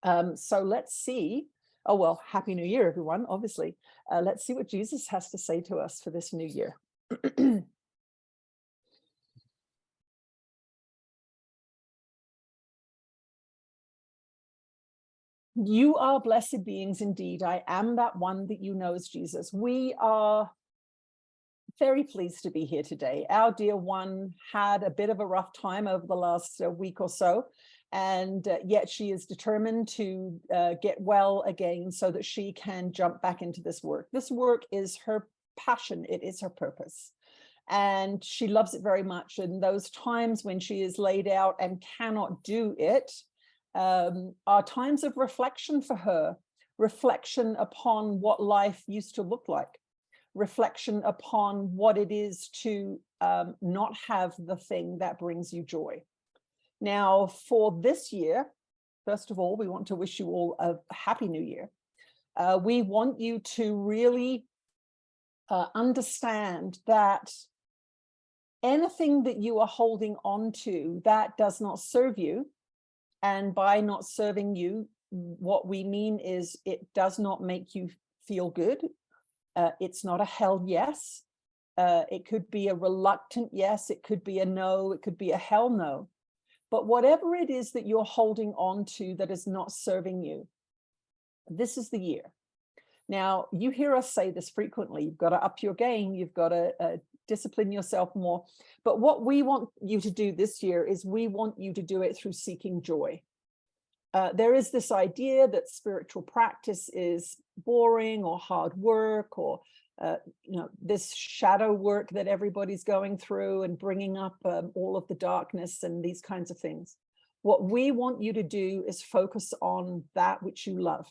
So let's see. Oh, well, Happy New Year, everyone, obviously. Let's see what Jesus has to say to us for this new year. You are blessed beings indeed. I am that one that you know as Jesus. We are very pleased to be here today. Our dear one had a bit of a rough time over the last week or so, and yet she is determined to get well again so that she can jump back into this work. This work is her passion. It is her purpose. And she loves it very much. And those times when she is laid out and cannot do it are times of reflection for her, reflection upon what life used to look like, reflection upon what it is to not have the thing that brings you joy. Now, for this year, first of all, we want to wish you all a happy new year. We want you to really understand that anything that you are holding on to that does not serve you, and by not serving you, what we mean is it does not make you feel good. It's not a hell yes. It could be a reluctant yes. It could be a no. It could be a hell no. But whatever it is that you're holding on to that is not serving you, this is the year. Now, you hear us say this frequently. You've got to up your game. You've got to discipline yourself more. But what we want you to do this year is we want you to do it through seeking joy. There is this idea that spiritual practice is boring or hard work, or this shadow work that everybody's going through and bringing up all of the darkness and these kinds of things. What we want you to do is focus on that which you love.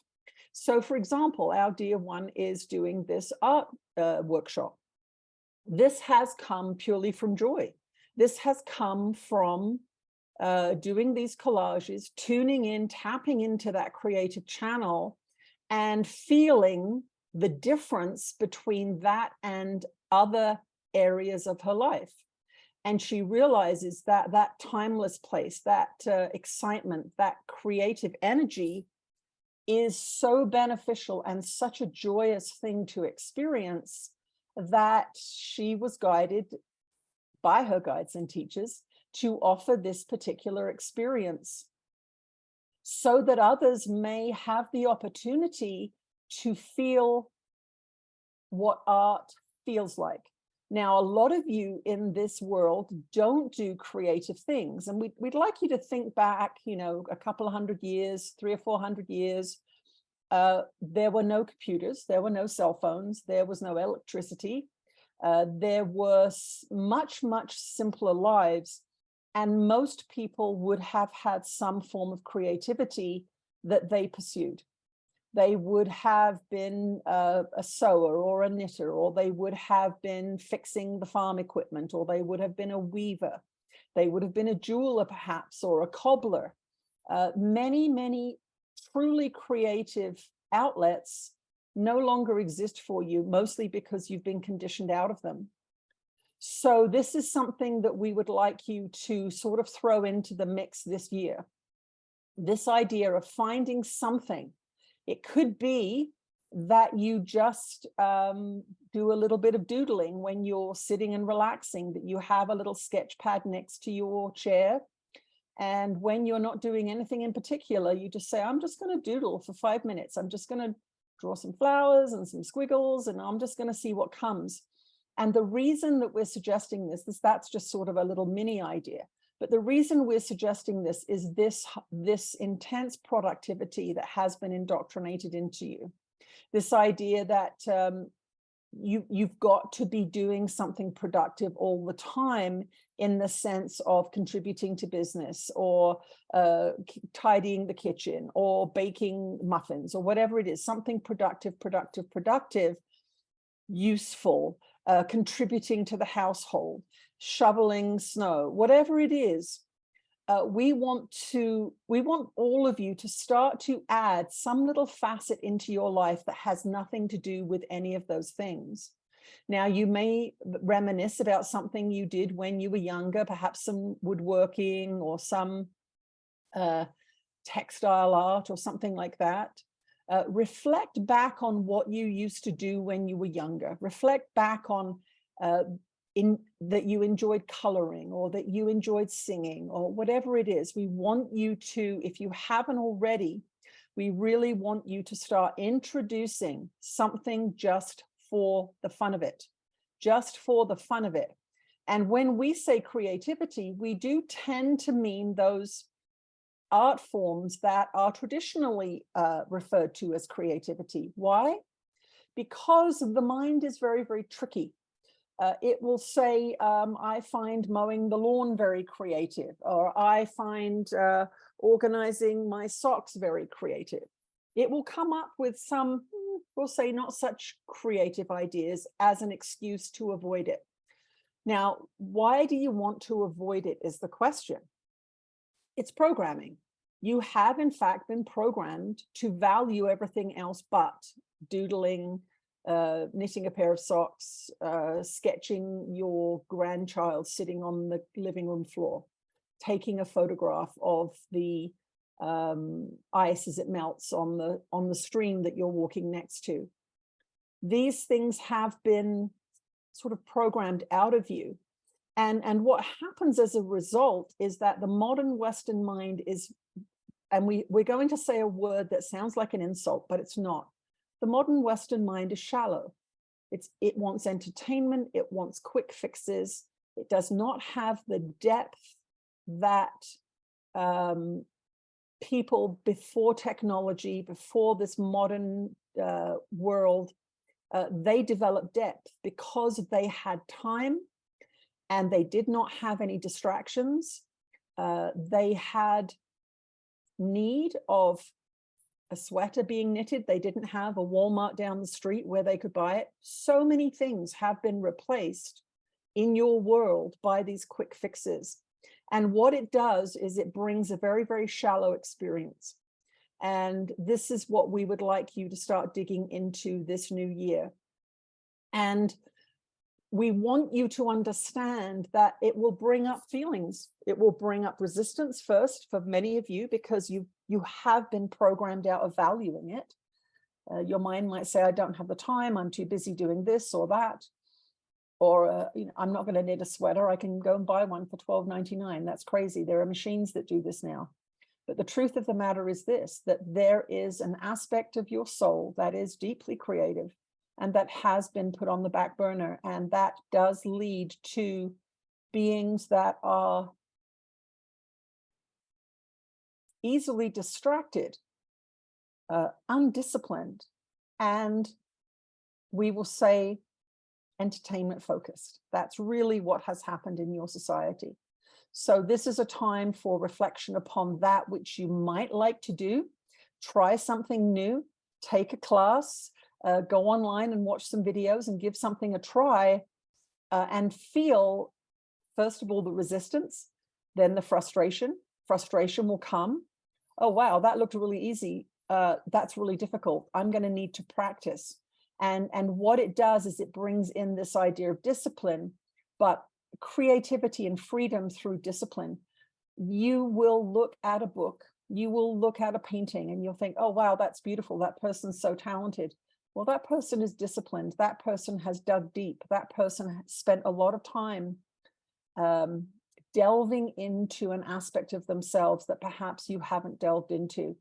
So, for example, our dear one is doing this art workshop. This has come purely from joy. This has come from doing these collages, tuning in, tapping into that creative channel and feeling the difference between that and other areas of her life. And she realizes that that timeless place, that excitement, that creative energy is so beneficial and such a joyous thing to experience that she was guided by her guides and teachers to offer this particular experience so that others may have the opportunity to feel what art feels like. Now, a lot of you in this world don't do creative things, and we'd like you to think back, a couple of 100 years, 300 or 400 years. There were no computers, there were no cell phones, there was no electricity. There were much, much simpler lives, and most people would have had some form of creativity that they pursued. They would have been a sewer or a knitter, or they would have been fixing the farm equipment, or they would have been a weaver. They would have been a jeweler, perhaps, or a cobbler. Many, many truly creative outlets no longer exist for you, mostly because you've been conditioned out of them. So this is something that we would like you to sort of throw into the mix this year. This idea of finding something. It could be that you just do a little bit of doodling when you're sitting and relaxing, that you have a little sketch pad next to your chair. And when you're not doing anything in particular, you just say, I'm just going to doodle for 5 minutes. I'm just going to draw some flowers and some squiggles, and I'm just going to see what comes. And the reason that we're suggesting this is that's just sort of a little mini idea. But the reason we're suggesting this is this intense productivity that has been indoctrinated into you. This idea that you've got to be doing something productive all the time, in the sense of contributing to business, or tidying the kitchen, or baking muffins, or whatever it is, something productive, useful, contributing to the household, shoveling snow, whatever it is. We want all of you to start to add some little facet into your life that has nothing to do with any of those things. Now, you may reminisce about something you did when you were younger, perhaps some woodworking or some textile art or something like that. Reflect back on what you used to do when you were younger. Reflect back on that you enjoyed coloring, or that you enjoyed singing, or whatever it is. We want you to, if you haven't already, we really want you to start introducing something just for the fun of it, just for the fun of it. And when we say creativity, we do tend to mean those art forms that are traditionally referred to as creativity. Why? Because the mind is very, very tricky. It will say, I find mowing the lawn very creative, or I find organizing my socks very creative. It will come up with some, we'll say, not such creative ideas as an excuse to avoid it. Now, why do you want to avoid it is the question. It's programming. You have, in fact, been programmed to value everything else but doodling, knitting a pair of socks, sketching your grandchild sitting on the living room floor, taking a photograph of the ice as it melts on the stream that you're walking next to. These things have been sort of programmed out of you. And what happens as a result is that the modern Western mind is, and we're going to say a word that sounds like an insult, but it's not. The modern Western mind is shallow. It wants entertainment, it wants quick fixes. It does not have the depth that people before technology, before this modern world, they developed depth because they had time and they did not have any distractions. They had need of a sweater being knitted. They didn't have a Walmart down the street where they could buy it. So many things have been replaced in your world by these quick fixes. And what it does is it brings a very, very shallow experience. And this is what we would like you to start digging into this new year. And we want you to understand that it will bring up feelings. It will bring up resistance first for many of you, because you have been programmed out of valuing it. Your mind might say, I don't have the time, I'm too busy doing this or that. Or I'm not going to knit a sweater, I can go and buy one for $12.99. That's crazy. There are machines that do this now. But the truth of the matter is this, that there is an aspect of your soul that is deeply creative and that has been put on the back burner. And that does lead to beings that are easily distracted, undisciplined, and we will say entertainment focused. That's really what has happened in your society. So this is a time for reflection upon that which you might like to do. Try something new, take a class, go online and watch some videos and give something a try, and feel, first of all, the resistance, then the frustration. Frustration will come. Oh, wow, that looked really easy. That's really difficult. I'm going to need to practice. And what it does is it brings in this idea of discipline, but creativity and freedom through discipline. You will look at a book, you will look at a painting, and you'll think, oh, wow, that's beautiful. That person's so talented. Well, that person is disciplined. That person has dug deep. That person has spent a lot of time delving into an aspect of themselves that perhaps you haven't delved into.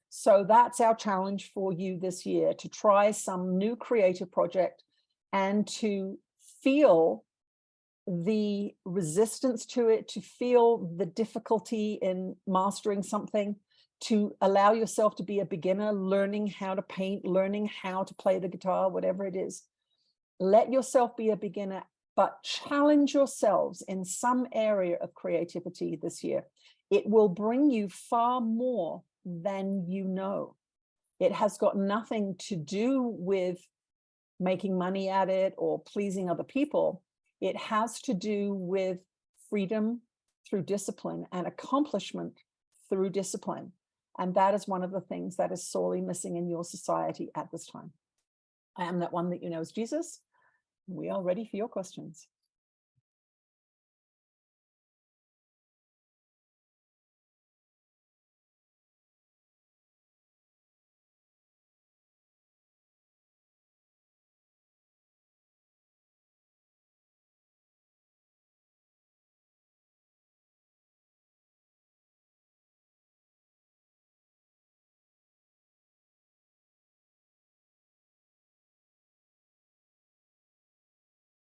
So that's our challenge for you this year, to try some new creative project and to feel the resistance to it, to feel the difficulty in mastering something, to allow yourself to be a beginner, learning how to paint, learning how to play the guitar, whatever it is. Let yourself be a beginner, but challenge yourselves in some area of creativity this year. It will bring you far more than you know. It has got nothing to do with making money at it or pleasing other people. It has to do with freedom through discipline and accomplishment through discipline. And that is one of the things that is sorely missing in your society at this time. I am that one that you know as Jesus. We are ready for your questions.